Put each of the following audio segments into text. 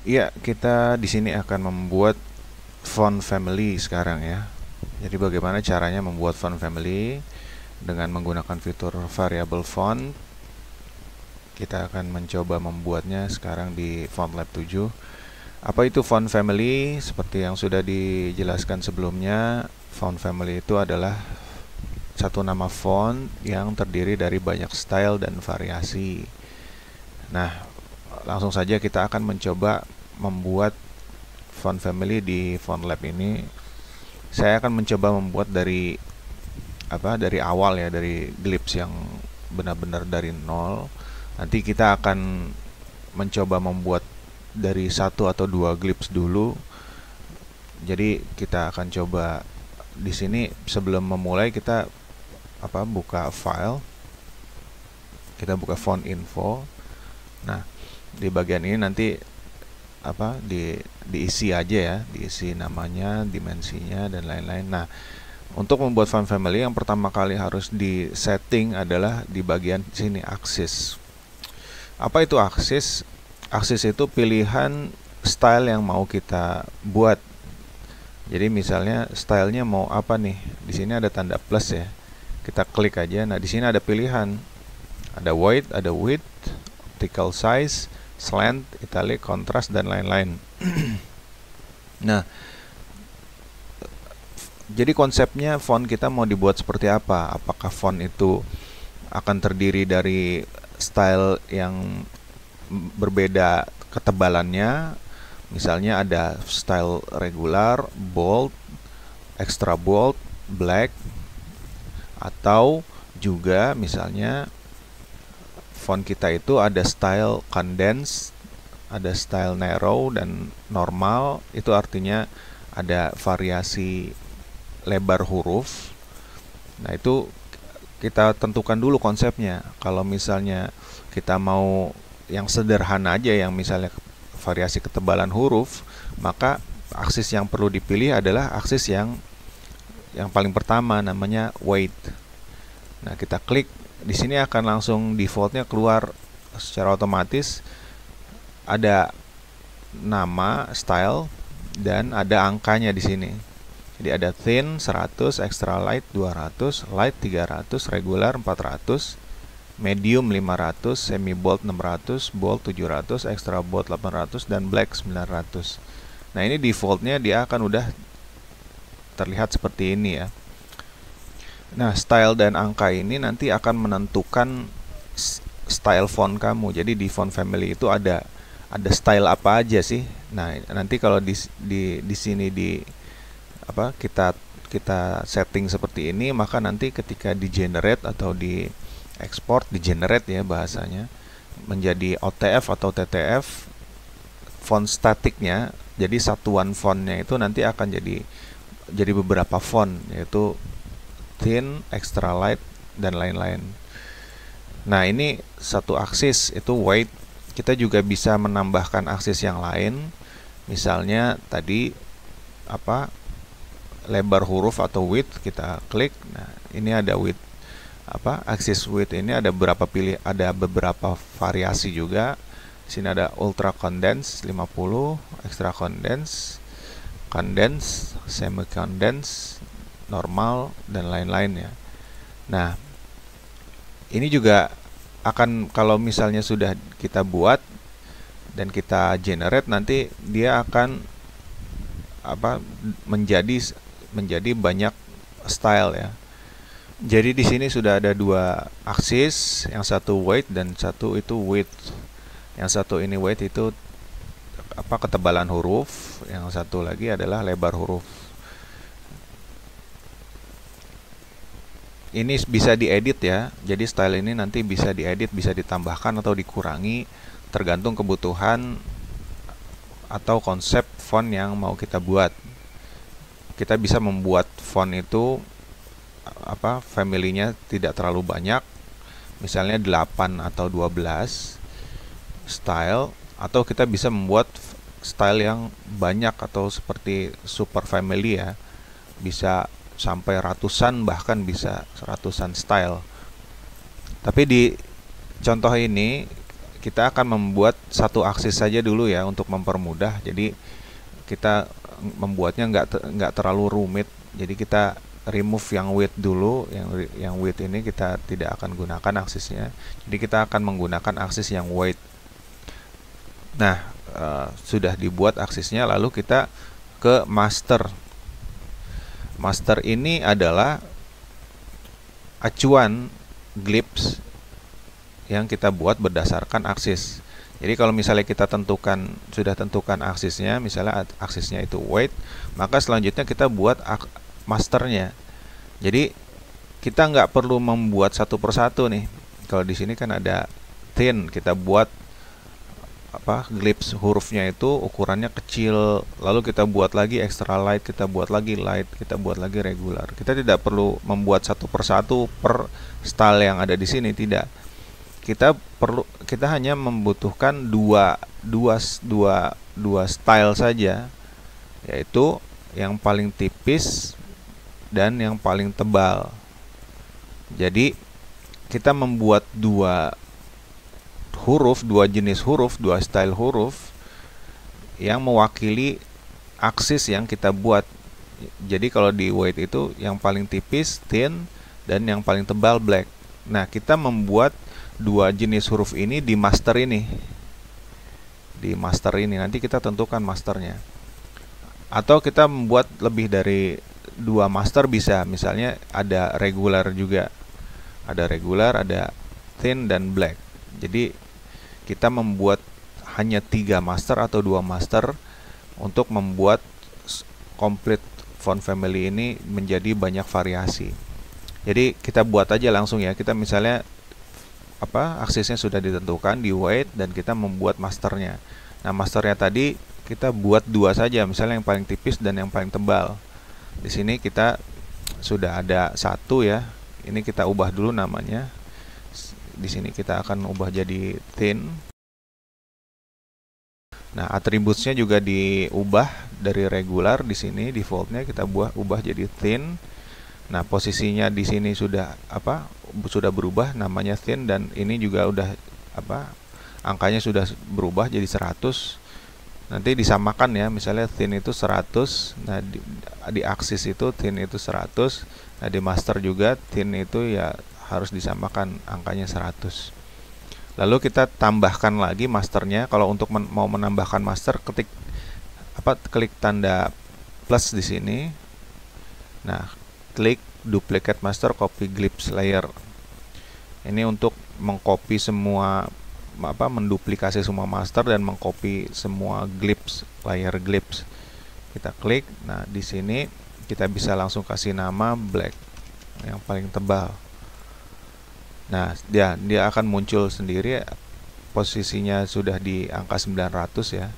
Iya, kita di sini akan membuat font family sekarang ya. Jadi bagaimana caranya membuat font family dengan menggunakan fitur variable font. Kita akan mencoba membuatnya sekarang di FontLab 7. Apa itu font family? Seperti yang sudah dijelaskan sebelumnya, font family itu adalah satu nama font yang terdiri dari banyak style dan variasi. Nah, langsung saja kita akan mencoba membuat font family di FontLab ini. Saya akan mencoba membuat dari awal ya, dari glimpse yang benar-benar dari nol. Nanti kita akan mencoba membuat dari satu atau dua glimpse dulu. Jadi kita akan coba di sini sebelum memulai kita buka file, kita buka font info. Nah, di bagian ini nanti diisi aja ya, diisi namanya, dimensinya dan lain-lain. Nah, untuk membuat font family yang pertama kali harus di setting adalah di bagian sini, axis. Apa itu axis? Axis itu pilihan style yang mau kita buat. Jadi misalnya stylenya mau apa nih? Di sini ada tanda plus ya. Kita klik aja. Nah, di sini ada pilihan. Ada white, ada width, optical size, slant, italic, contrast dan lain-lain. Nah, jadi konsepnya font kita mau dibuat seperti apa? Apakah font itu akan terdiri dari style yang berbeda ketebalannya? Misalnya ada style regular, bold, extra bold, black, atau juga misalnya font kita itu ada style condense, ada style narrow dan normal. Itu artinya ada variasi lebar huruf. Nah, itu kita tentukan dulu konsepnya. Kalau misalnya kita mau yang sederhana aja, yang misalnya variasi ketebalan huruf, maka aksis yang perlu dipilih adalah aksis yang paling pertama, namanya weight. Nah, kita klik di sini akan langsung defaultnya keluar secara otomatis, ada nama, style, dan ada angkanya di sini. Jadi ada thin 100, extra light 200, light 300, regular 400, medium 500, semi bold 600, bold 700, extra bold 800, dan black 900. Nah, ini defaultnya dia akan udah terlihat seperti ini ya. Nah, style dan angka ini nanti akan menentukan style font kamu. Jadi di font family itu ada style apa aja sih. Nah, nanti kalau di sini kita setting seperti ini, maka nanti ketika di generate atau di export, di generate ya bahasanya, menjadi OTF atau TTF, font statiknya, jadi satuan fontnya itu nanti akan jadi beberapa font, yaitu thin, extra light, dan lain-lain. Nah, ini satu aksis itu weight. Kita juga bisa menambahkan aksis yang lain. Misalnya tadi lebar huruf atau width, kita klik. Nah, ini ada width, aksis width ini ada beberapa variasi juga. Di sini ada ultra condense 50, extra condense, condense, semi condense, normal, dan lain-lain ya. Nah, ini juga akan, kalau misalnya sudah kita buat dan kita generate, nanti dia akan menjadi banyak style ya. Jadi di sini sudah ada dua aksis, yang satu weight dan satu itu width. Yang satu ini weight itu ketebalan huruf, yang satu lagi adalah lebar huruf. Ini bisa diedit ya. Jadi style ini nanti bisa diedit, bisa ditambahkan atau dikurangi tergantung kebutuhan atau konsep font yang mau kita buat. Kita bisa membuat font itu family-nya tidak terlalu banyak. Misalnya 8 atau 12 style, atau kita bisa membuat style yang banyak atau seperti super family ya. Bisa sampai ratusan, bahkan bisa ratusan style. Tapi di contoh ini kita akan membuat satu aksis saja dulu ya untuk mempermudah. Jadi kita membuatnya nggak terlalu rumit. Jadi kita remove yang width dulu, yang width ini kita tidak akan gunakan aksisnya. Jadi kita akan menggunakan aksis yang weight. Nah, sudah dibuat aksisnya, lalu kita ke master. Master ini adalah acuan glimpse yang kita buat berdasarkan aksis. Jadi kalau misalnya kita sudah tentukan aksisnya, misalnya aksisnya itu weight, maka selanjutnya kita buat masternya. Jadi kita nggak perlu membuat satu persatu nih. Kalau di sini kan ada thin, kita buat glimpse hurufnya itu ukurannya kecil, lalu kita buat lagi extra light, kita buat lagi light, kita buat lagi regular. Kita tidak perlu membuat satu persatu per style yang ada di sini, tidak. Kita hanya membutuhkan dua style saja, yaitu yang paling tipis dan yang paling tebal. Jadi kita membuat dua jenis huruf, dua style huruf yang mewakili aksis yang kita buat. Jadi kalau di weight itu yang paling tipis thin dan yang paling tebal black. Nah, kita membuat dua jenis huruf ini di master ini. Di master ini nanti kita tentukan masternya. Atau kita membuat lebih dari dua master bisa. Misalnya ada regular juga. Ada regular, ada thin dan black. Jadi kita membuat hanya 3 master atau 2 master untuk membuat complete font family ini menjadi banyak variasi. Jadi kita buat aja langsung ya. Kita misalnya aksesnya sudah ditentukan di weight dan kita membuat masternya. Nah, masternya tadi kita buat 2 saja, misalnya yang paling tipis dan yang paling tebal. Di sini kita sudah ada 1 ya. Ini kita ubah dulu namanya. Di sini kita akan ubah jadi thin. Nah, atributnya juga diubah dari regular, di sini defaultnya kita ubah jadi thin. Nah, posisinya di sini sudah berubah, namanya thin, dan ini juga udah angkanya sudah berubah jadi 100. Nanti disamakan ya, misalnya thin itu 100. Nah, di aksis itu thin itu 100. Nah, di master juga thin itu ya harus disamakan angkanya 100. Lalu kita tambahkan lagi masternya. Kalau untuk mau menambahkan master, klik tanda plus di sini. Nah, klik duplicate master, copy glimpse layer. Ini untuk mengcopy semua, menduplikasi semua master dan mengcopy semua glimpse, layer glimpse. Kita klik. Nah, di sini kita bisa langsung kasih nama black, yang paling tebal. Nah, dia akan muncul sendiri. Posisinya sudah di angka 900 ya.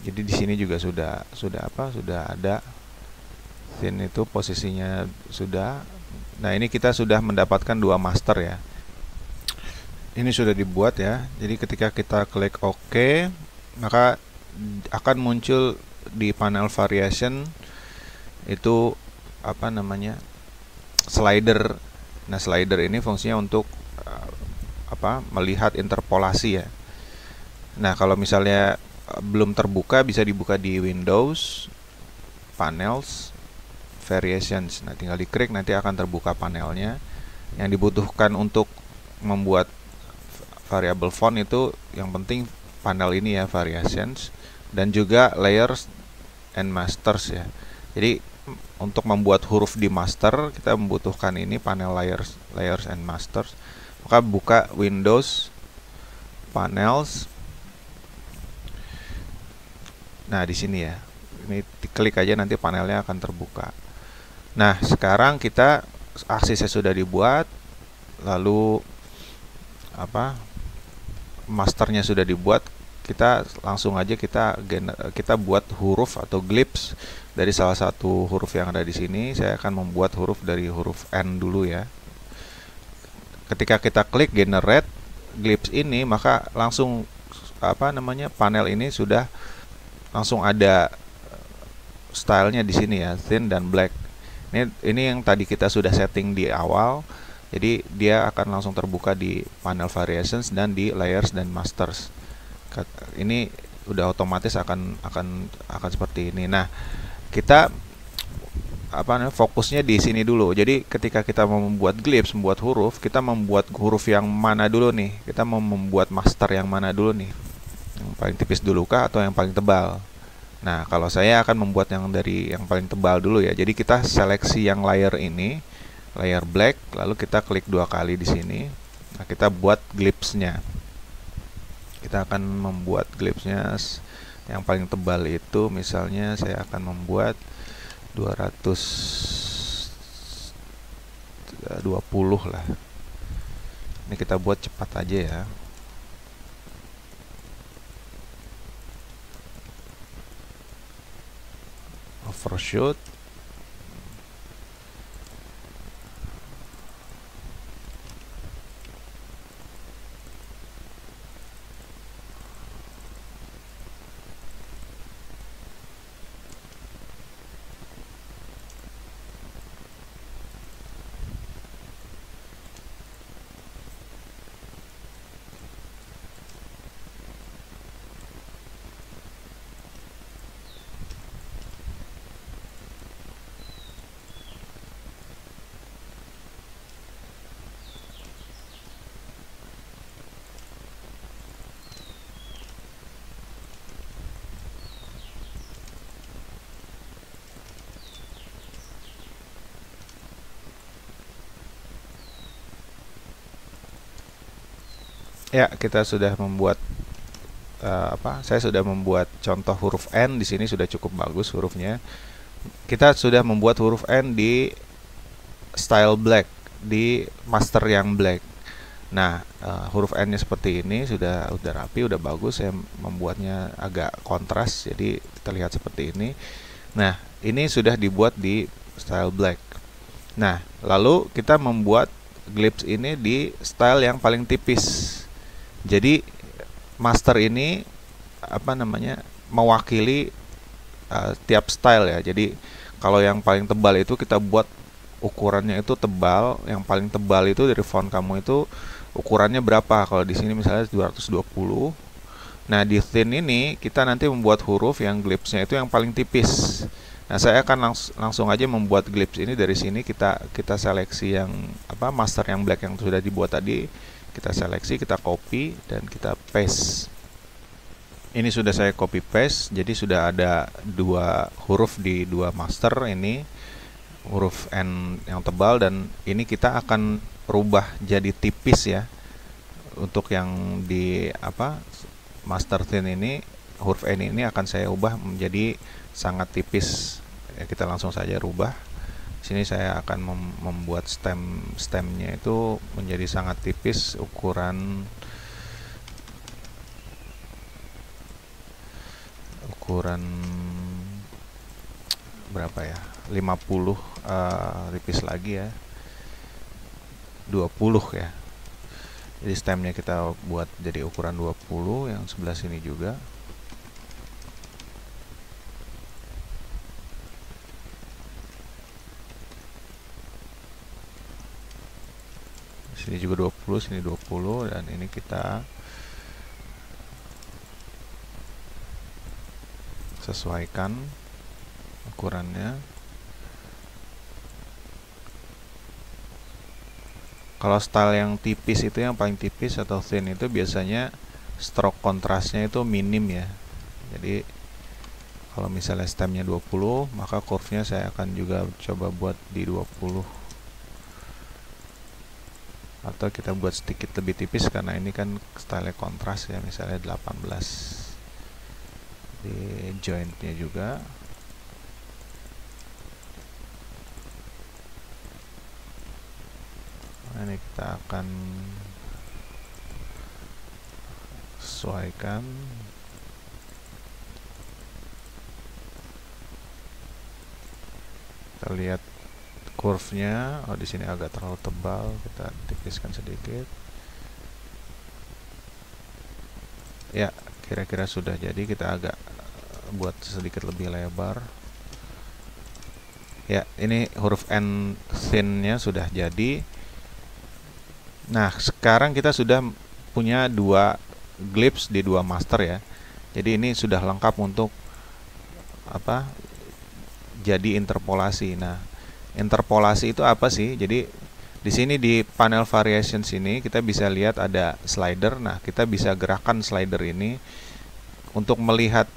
Jadi di sini juga sudah ada. Thin itu posisinya sudah. Nah, ini kita sudah mendapatkan 2 master ya. Ini sudah dibuat ya. Jadi ketika kita klik OK, maka akan muncul di panel variation itu slider. Nah, slider ini fungsinya untuk melihat interpolasi ya. Nah, kalau misalnya belum terbuka, bisa dibuka di Windows, Panels, Variations. Nah, tinggal diklik, nanti akan terbuka panelnya. Yang dibutuhkan untuk membuat variable font itu yang penting panel ini ya, Variations, dan juga Layers and Masters ya. Jadi untuk membuat huruf di master, kita membutuhkan ini panel layers and masters. Maka buka Windows, Panels. Nah, di sini ya. Ini klik aja, nanti panelnya akan terbuka. Nah, sekarang kita aksesnya sudah dibuat, lalu masternya sudah dibuat. Kita langsung aja kita buat huruf atau glimpse dari salah satu huruf yang ada di sini. Saya akan membuat huruf dari huruf N dulu ya. Ketika kita klik generate glimpse ini, maka langsung panel ini sudah langsung ada stylenya di sini ya, thin dan black. Ini yang tadi kita sudah setting di awal. Jadi dia akan langsung terbuka di panel variations dan di layers dan masters. Ini udah otomatis akan seperti ini. Nah, kita fokusnya di sini dulu. Jadi ketika kita mau membuat glyphs, membuat huruf, kita membuat huruf yang mana dulu nih? Kita mau membuat master yang mana dulu nih? Yang paling tipis dulu kah atau yang paling tebal? Nah, kalau saya akan membuat yang dari yang paling tebal dulu ya. Jadi kita seleksi yang layer ini, layer black, lalu kita klik 2 kali di sini. Nah, kita buat glyphs-nya. Kita akan membuat glyphs-nya yang paling tebal itu, misalnya saya akan membuat 220 lah. Ini kita buat cepat aja ya. Overshoot. Ya, kita sudah membuat saya sudah membuat contoh huruf N di sini sudah cukup bagus hurufnya. Kita sudah membuat huruf N di style black, di master yang black. Nah, huruf N-nya seperti ini sudah rapi, udah bagus. Saya membuatnya agak kontras, jadi terlihat seperti ini. Nah, ini sudah dibuat di style black. Nah, lalu kita membuat glyphs ini di style yang paling tipis. Jadi master ini mewakili tiap style ya. Jadi kalau yang paling tebal itu kita buat ukurannya itu tebal, yang paling tebal itu dari font kamu itu ukurannya berapa? Kalau di sini misalnya 220. Nah, di thin ini kita nanti membuat huruf yang glyphs-nya itu yang paling tipis. Nah, saya akan langsung aja membuat glyphs ini dari sini. Kita seleksi yang master yang black yang sudah dibuat tadi. Kita seleksi, kita copy, dan kita paste. Ini sudah saya copy paste, jadi sudah ada 2 huruf di 2 master ini, huruf N yang tebal, dan ini kita akan rubah jadi tipis ya. Untuk yang di master thin ini, huruf N ini akan saya ubah menjadi sangat tipis. Ya, kita langsung saja rubah. Sini saya akan membuat stemnya itu menjadi sangat tipis, ukuran berapa ya, 50, tipis lagi ya, 20 ya. Jadi stemnya kita buat jadi ukuran 20, yang sebelah sini juga. Sini juga 20, sini 20, dan ini kita sesuaikan ukurannya. Kalau style yang tipis itu, yang paling tipis atau thin itu biasanya stroke kontrasnya itu minim ya. Jadi kalau misalnya stemnya 20, maka curve-nya saya akan juga coba buat di 20. Atau kita buat sedikit lebih tipis karena ini kan style kontras ya, misalnya 18. Di jointnya juga. Nah, ini kita akan sesuaikan. Kita lihat curve-nya. Oh, di sini agak terlalu tebal, kita tipiskan sedikit. Ya, kira-kira sudah jadi. Kita agak buat sedikit lebih lebar. Ya, ini huruf N thin-nya sudah jadi. Nah, sekarang kita sudah punya dua glyphs di dua master ya. Jadi ini sudah lengkap untuk apa? Jadi interpolasi. Nah, interpolasi itu apa sih? Jadi di sini di panel variation sini kita bisa lihat ada slider. Nah, kita bisa gerakan slider ini untuk melihat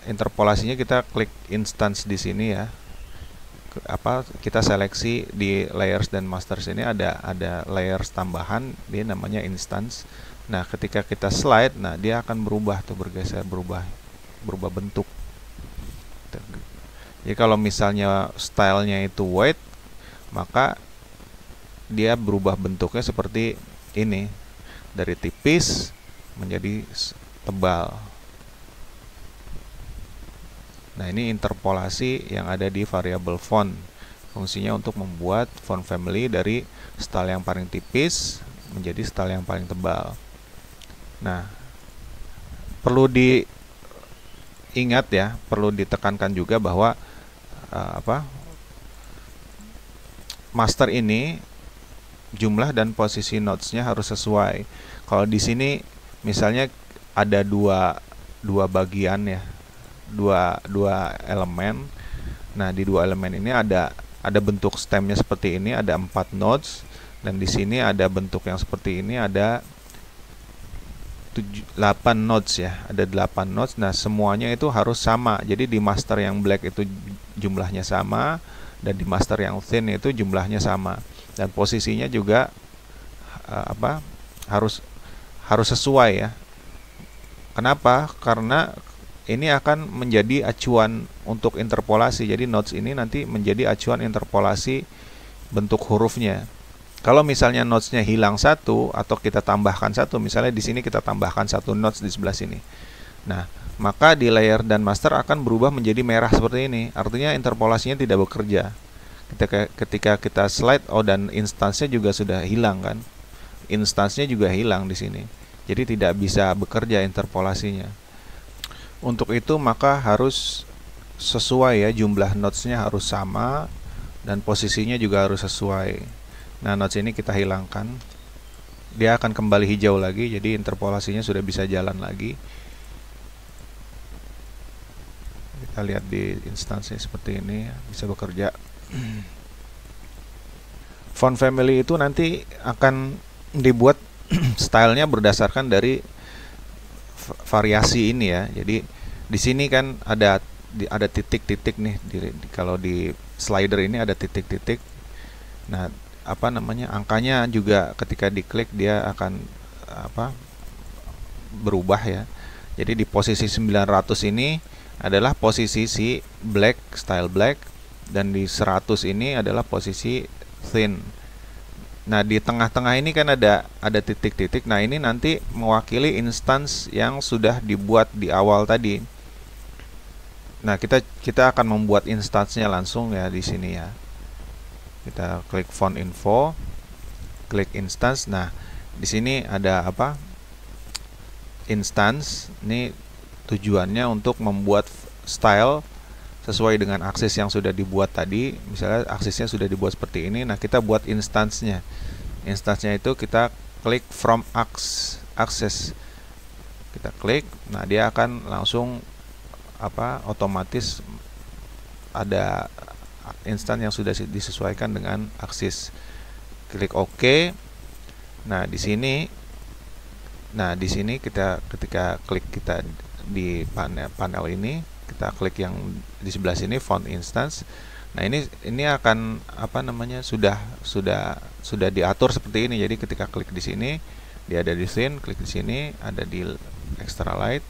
interpolasinya. Kita klik instance di sini ya. Kita seleksi di layers dan masters ini ada layers tambahan, dia namanya instance. Nah, ketika kita slide, nah dia akan berubah tuh, bergeser, berubah bentuk. Jadi kalau misalnya stylenya itu white, maka dia berubah bentuknya seperti ini, dari tipis menjadi tebal. Nah, ini interpolasi yang ada di variabel font. Fungsinya untuk membuat font family dari style yang paling tipis menjadi style yang paling tebal. Nah, perlu diingat ya, perlu ditekankan juga bahwa master ini jumlah dan posisi notesnya harus sesuai. Kalau di sini misalnya ada dua bagian ya, dua elemen. Nah, di dua elemen ini ada bentuk stemnya seperti ini, ada 4 nodes, dan di sini ada bentuk yang seperti ini, ada 8 nodes ya, ada 8 nodes. Nah, semuanya itu harus sama. Jadi di master yang black itu jumlahnya sama, dan di master yang thin itu jumlahnya sama, dan posisinya juga harus sesuai ya. Kenapa? Karena ini akan menjadi acuan untuk interpolasi. Jadi nodes ini nanti menjadi acuan interpolasi bentuk hurufnya. Kalau misalnya notesnya hilang satu atau kita tambahkan satu, misalnya di sini kita tambahkan satu notes di sebelah sini. Nah, maka di layer dan master akan berubah menjadi merah seperti ini. Artinya interpolasinya tidak bekerja. Ketika kita slide, dan instansnya juga sudah hilang kan? Instansnya juga hilang di sini. Jadi tidak bisa bekerja interpolasinya. Untuk itu maka harus sesuai ya, jumlah notesnya harus sama dan posisinya juga harus sesuai. Nah, notes ini kita hilangkan, dia akan kembali hijau lagi, jadi interpolasinya sudah bisa jalan lagi. Kita lihat di instansinya seperti ini, bisa bekerja. Font family itu nanti akan dibuat stylenya berdasarkan dari variasi ini ya. Jadi di sini kan ada titik-titik nih, kalau di slider ini ada titik-titik. Nah, angkanya juga ketika diklik dia akan berubah ya. Jadi di posisi 900 ini adalah posisi si black, style black, dan di 100 ini adalah posisi thin. Nah, di tengah-tengah ini kan ada titik-titik. Nah, ini nanti mewakili instance yang sudah dibuat di awal tadi. Nah, kita akan membuat instance-nya langsung ya di sini ya. Kita klik font info, klik instance. Nah, di sini ada instance. Ini tujuannya untuk membuat style sesuai dengan akses yang sudah dibuat tadi. Misalnya aksesnya sudah dibuat seperti ini. Nah, kita buat instance-nya. Instance-nya itu kita klik from access. Kita klik. Nah, dia akan langsung otomatis ada instan yang sudah disesuaikan dengan aksis. Klik OK. Nah, di sini kita ketika klik kita di panel ini, kita klik yang di sebelah sini font instance. Nah, ini akan sudah diatur seperti ini. Jadi ketika klik di sini, dia ada di thin, klik di sini ada di extra light.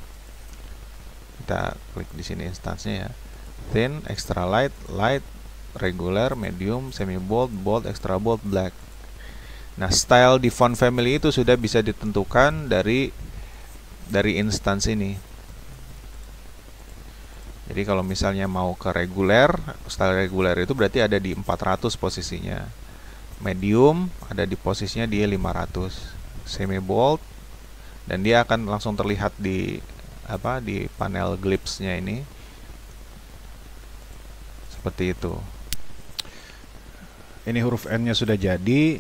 Kita klik di sini instansinya ya. Thin, extra light, light, regular, medium, semi bold, bold, extra bold, black. Nah, style di font family itu sudah bisa ditentukan dari instance ini. Jadi kalau misalnya mau ke reguler, style reguler itu berarti ada di 400 posisinya. Medium ada di posisinya di 500. Semi bold, dan dia akan langsung terlihat di panel glyphs-nya ini. Seperti itu. Ini huruf N-nya sudah jadi.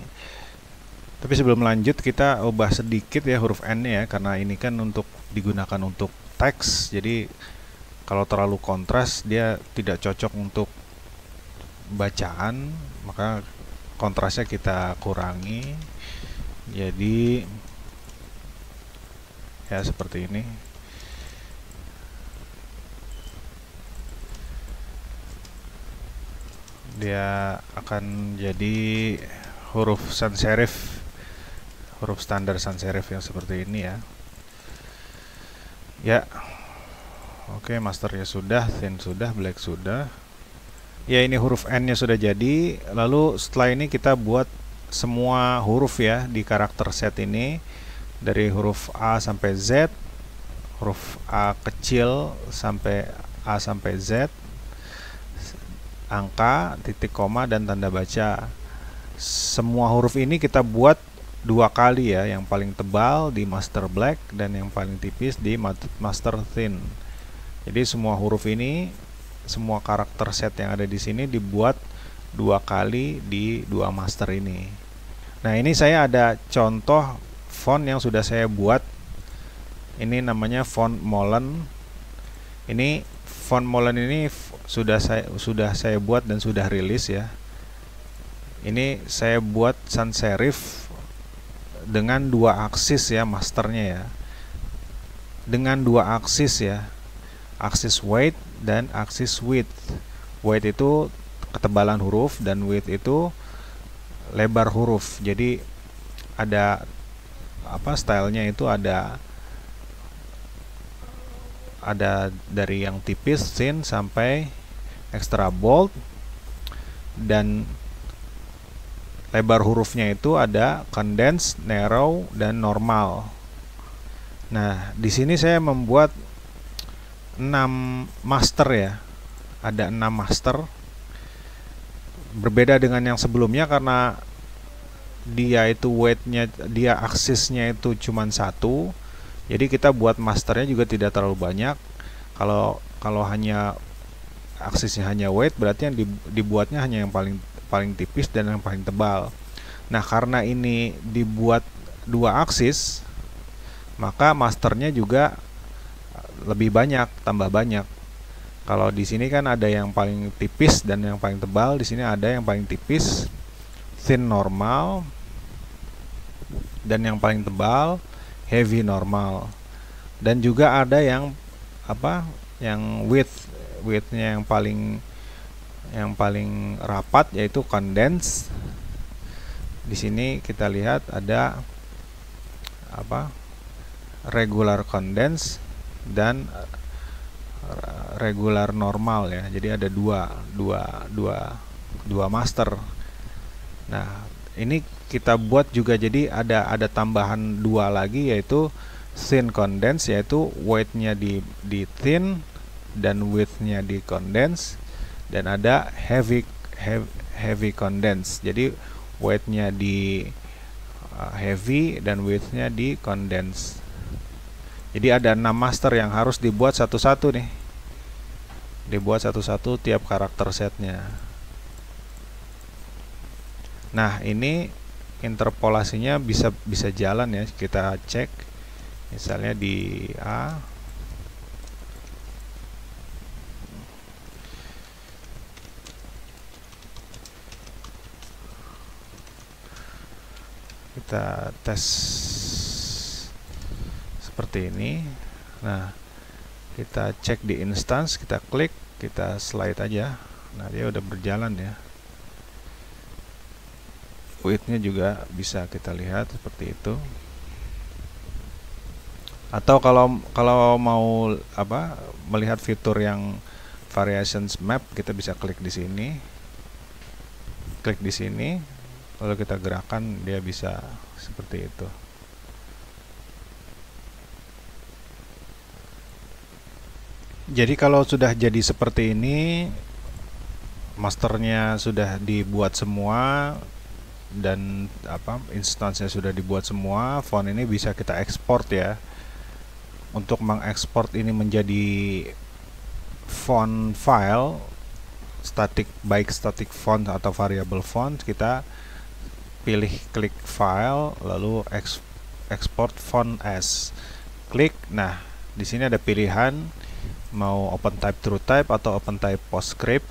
Tapi sebelum lanjut kita ubah sedikit ya huruf N-nya ya, karena ini kan untuk digunakan untuk teks. Jadi kalau terlalu kontras dia tidak cocok untuk bacaan, maka kontrasnya kita kurangi. Jadi ya seperti ini. Dia akan jadi huruf sans serif, huruf standar sans serif yang seperti ini ya. Ya, oke, masternya sudah, thin sudah, black sudah. Ya, ini huruf N-nya sudah jadi. Lalu setelah ini kita buat semua huruf ya di karakter set ini, dari huruf A sampai Z, huruf A kecil sampai A sampai Z, angka, titik koma, dan tanda baca. Semua huruf ini kita buat 2 kali ya, yang paling tebal di master black dan yang paling tipis di master thin. Jadi semua huruf ini, semua karakter set yang ada di sini dibuat 2 kali di 2 master ini. Nah, ini saya ada contoh font yang sudah saya buat. Ini namanya font Molen. Ini font Molen ini sudah saya buat dan sudah rilis ya. Ini saya buat sans serif dengan 2 aksis ya, masternya ya. Dengan 2 aksis ya. Aksis weight dan aksis width. Weight itu ketebalan huruf dan width itu lebar huruf. Jadi ada stylenya itu ada dari yang tipis thin sampai extra bold, dan lebar hurufnya itu ada condensed, narrow, dan normal. Nah, di sini saya membuat 6 master ya. Ada 6 master. Berbeda dengan yang sebelumnya karena dia itu weightnya, dia aksisnya itu cuma 1. Jadi kita buat masternya juga tidak terlalu banyak. Kalau hanya aksisnya hanya weight, berarti yang dibuatnya hanya yang paling tipis dan yang paling tebal. Nah, karena ini dibuat 2 aksis, maka masternya juga lebih banyak, tambah banyak. Kalau di sini kan ada yang paling tipis dan yang paling tebal, di sini ada yang paling tipis, thin normal, dan yang paling tebal heavy normal, dan juga ada yang yang widthnya yang paling rapat yaitu condense. Di sini kita lihat ada regular condense dan regular normal ya. Jadi ada dua master. Nah, ini kita buat juga, jadi ada tambahan 2 lagi yaitu thin condense, yaitu weightnya di thin dan widthnya di condense, dan ada heavy condense, jadi weightnya di heavy dan widthnya di condense. Jadi ada 6 master yang harus dibuat satu-satu nih, dibuat satu-satu tiap karakter setnya. Nah, ini interpolasinya bisa jalan ya, kita cek misalnya di A, kita tes seperti ini. Nah, kita cek di instance, kita klik, kita slide aja. Nah, dia udah berjalan ya. Widthnya juga bisa kita lihat seperti itu. Atau kalau mau melihat fitur yang variations map, kita bisa klik di sini. Klik di sini, lalu kita gerakan, dia bisa seperti itu. Jadi kalau sudah jadi seperti ini, masternya sudah dibuat semua dan instansinya sudah dibuat semua, font ini bisa kita ekspor ya. Untuk mengekspor ini menjadi font file static, baik static font atau variable font, kita pilih klik file, lalu export font as. Klik. Nah, di sini ada pilihan mau open type true type atau open type PostScript.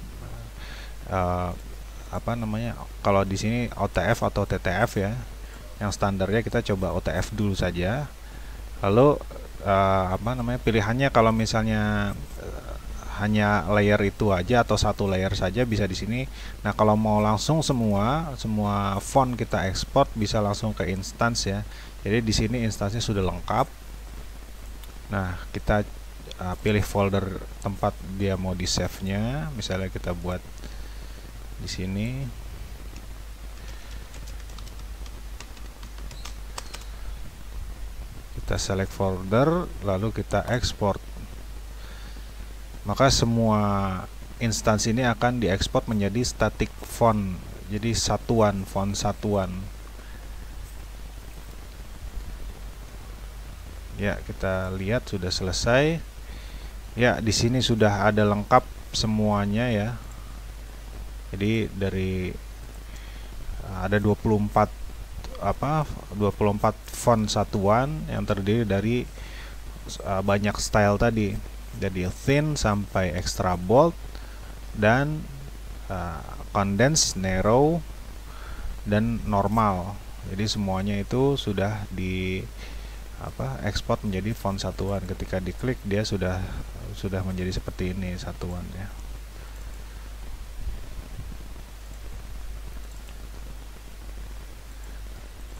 Apa namanya? Kalau di sini OTF atau TTF ya. Yang standarnya kita coba OTF dulu saja. Lalu apa namanya? Pilihannya kalau misalnya hanya layer itu aja atau satu layer saja bisa di sini. Nah, kalau mau langsung semua font kita ekspor bisa langsung ke instance ya. Jadi di sini instansinya sudah lengkap. Nah, kita pilih folder tempat dia mau di save-nya. Misalnya kita buat di sini. Kita select folder lalu kita export. Maka semua instansi ini akan diekspor menjadi static font. Jadi satuan, font satuan. Ya, kita lihat sudah selesai. Ya, di sini sudah ada lengkap semuanya ya. Jadi dari ada 24 font satuan yang terdiri dari banyak style tadi. Dari thin sampai extra bold dan condense, narrow dan normal. Jadi semuanya itu sudah di ekspor menjadi font satuan. Ketika diklik dia sudah menjadi seperti ini satuan ya.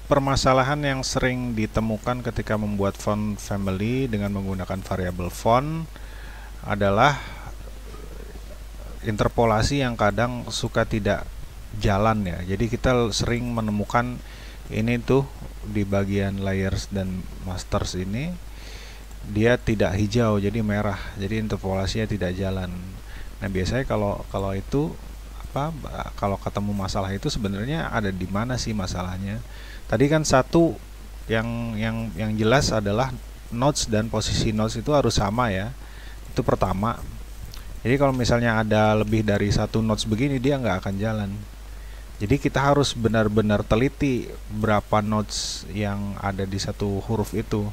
Permasalahan yang sering ditemukan ketika membuat font family dengan menggunakan variabel font adalah interpolasi yang kadang suka tidak jalan ya. Jadi kita sering menemukan ini tuh di bagian layers dan masters ini dia tidak hijau jadi merah, jadi interpolasinya tidak jalan. Nah, biasanya kalau itu kalau ketemu masalah itu sebenarnya ada di mana sih masalahnya? Tadi kan satu yang jelas adalah nodes dan posisi nodes itu harus sama ya. Itu pertama. Jadi kalau misalnya ada lebih dari satu nodes begini dia nggak akan jalan. Jadi kita harus benar-benar teliti berapa nodes yang ada di satu huruf itu.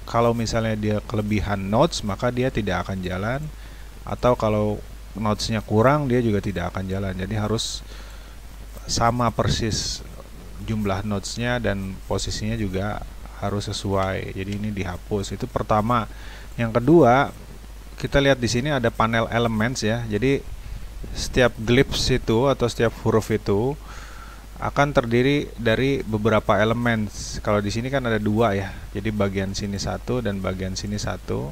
Kalau misalnya dia kelebihan nodes maka dia tidak akan jalan, atau kalau nodesnya kurang dia juga tidak akan jalan. Jadi harus sama persis jumlah nodesnya dan posisinya juga harus sesuai. Jadi ini dihapus. Itu pertama. Yang kedua, kita lihat di sini ada panel elements ya. Jadi setiap glyphs itu atau setiap huruf itu akan terdiri dari beberapa elemen. Kalau di sini kan ada dua ya. Jadi bagian sini satu dan bagian sini satu.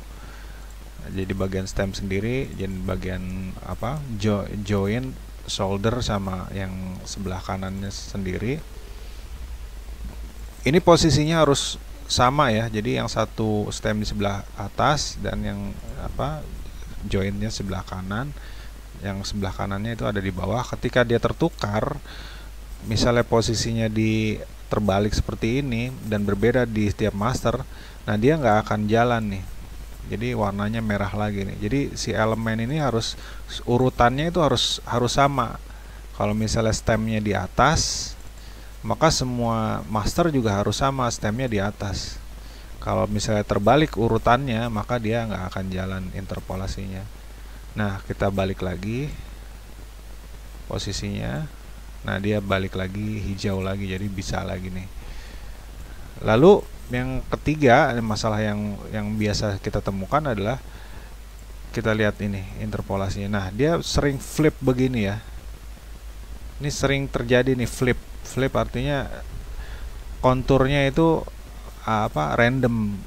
Jadi bagian stem sendiri, dan bagian join, shoulder sama yang sebelah kanannya sendiri. Ini posisinya harus sama ya. Jadi yang satu stem di sebelah atas dan yang joinnya sebelah kanan. Yang sebelah kanannya itu ada di bawah. Ketika dia tertukar, misalnya posisinya terbalik seperti ini dan berbeda di setiap master, nah dia nggak akan jalan nih. Jadi warnanya merah lagi nih. Jadi si elemen ini harus urutannya itu harus sama. Kalau misalnya stemnya di atas, maka semua master juga harus sama, stemnya di atas. Kalau misalnya terbalik urutannya, maka dia nggak akan jalan interpolasinya. Nah, kita balik lagi posisinya. Nah, dia balik lagi hijau lagi, jadi bisa lagi nih. Lalu yang ketiga, masalah yang biasa kita temukan adalah kita lihat ini interpolasinya. Nah, dia sering flip begini ya. Ini sering terjadi nih flip. Flip artinya konturnya itu random,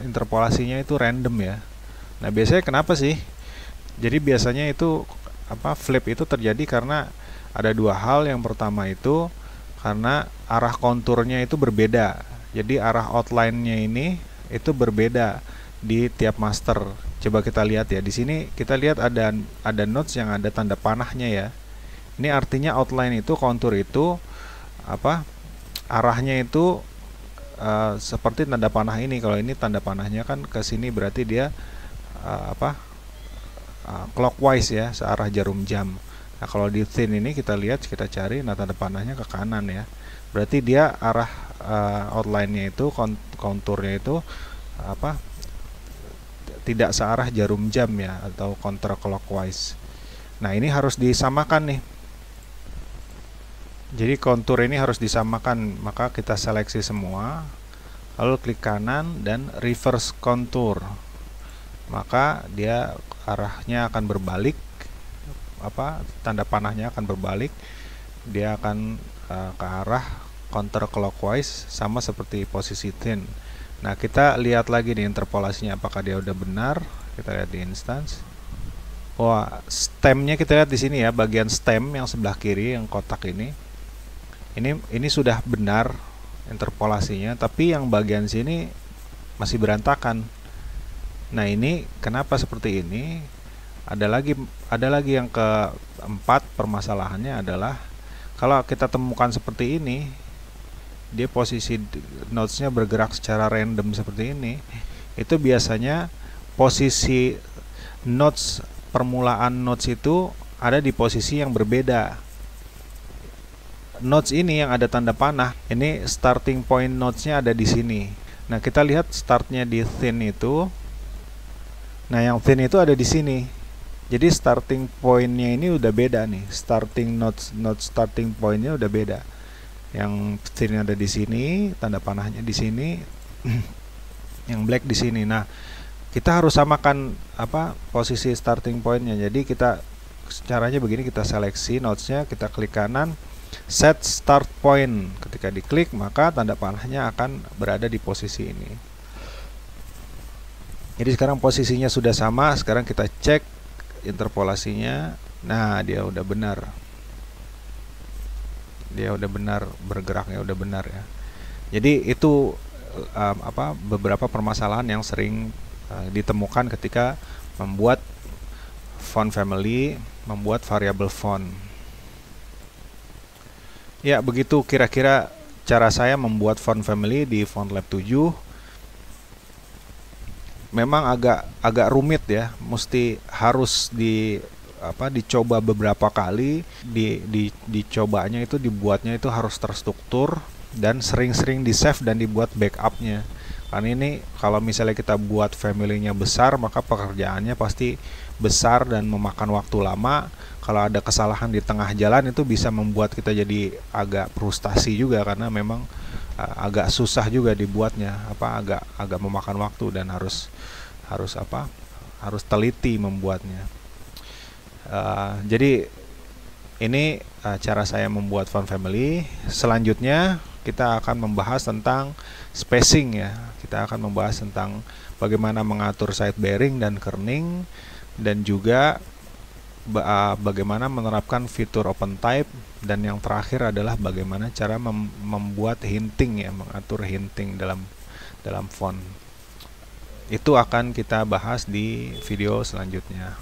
interpolasinya itu random ya. Nah, biasanya kenapa sih? Jadi biasanya itu flip itu terjadi karena ada dua hal. Yang pertama itu karena arah konturnya itu berbeda. Jadi arah outline-nya ini itu berbeda di tiap master. Coba kita lihat ya. Di sini kita lihat ada nodes yang ada tanda panahnya ya. Ini artinya outline itu, kontur itu arahnya itu seperti tanda panah ini. Kalau ini tanda panahnya kan ke sini, berarti dia clockwise ya, searah jarum jam. Nah, kalau di thin ini kita lihat, kita cari, nah tanda panahnya ke kanan ya. berarti dia arah outline-nya itu, konturnya itu apa, tidak searah jarum jam ya, atau counterclockwise. Nah, ini harus disamakan nih. Jadi kontur ini harus disamakan, maka kita seleksi semua, lalu klik kanan dan reverse contour. Maka dia arahnya akan berbalik, tanda panahnya akan berbalik, dia akan ke arah counterclockwise sama seperti posisi thin. Nah, kita lihat lagi di interpolasinya apakah dia udah benar. Kita lihat di instance. Wah, stemnya kita lihat di sini ya, bagian stem yang sebelah kiri yang kotak ini. Ini sudah benar interpolasinya, tapi yang bagian sini masih berantakan. Nah, ini kenapa seperti ini? Ada lagi yang keempat, permasalahannya adalah kalau kita temukan seperti ini, dia posisi notesnya bergerak secara random seperti ini, itu biasanya posisi notes, permulaan notes itu ada di posisi yang berbeda. Notes ini yang ada tanda panah, ini starting point notesnya ada di sini. Nah, kita lihat startnya di thin itu. Nah, yang thin itu ada di sini. Jadi starting pointnya ini udah beda nih. Starting note starting pointnya udah beda. Yang thin ada di sini, tanda panahnya di sini, yang black di sini. Nah, kita harus samakan posisi starting pointnya. Jadi caranya begini, kita seleksi notesnya, kita klik kanan, set start point. Ketika diklik, maka tanda panahnya akan berada di posisi ini. Jadi sekarang posisinya sudah sama. Sekarang kita cek interpolasinya. Nah, dia udah benar. Dia udah benar, bergeraknya udah benar ya. Jadi itu beberapa permasalahan yang sering ditemukan ketika membuat font family, membuat variable font. Ya, begitu kira-kira cara saya membuat font family di FontLab 7. Memang agak rumit ya, mesti harus dicoba beberapa kali, dicobanya itu, dibuatnya itu harus terstruktur dan sering-sering di save dan dibuat backupnya. Karena ini kalau misalnya kita buat family-nya besar, maka pekerjaannya pasti besar dan memakan waktu lama. Kalau ada kesalahan di tengah jalan, itu bisa membuat kita jadi agak frustasi juga, karena memang agak susah juga dibuatnya, agak memakan waktu dan harus teliti membuatnya. Jadi ini cara saya membuat font family. Selanjutnya kita akan membahas tentang spacing ya. Kita akan membahas tentang bagaimana mengatur side bearing dan kerning, dan juga bagaimana menerapkan fitur open type, dan yang terakhir adalah bagaimana cara membuat hinting ya, mengatur hinting dalam font. Itu akan kita bahas di video selanjutnya.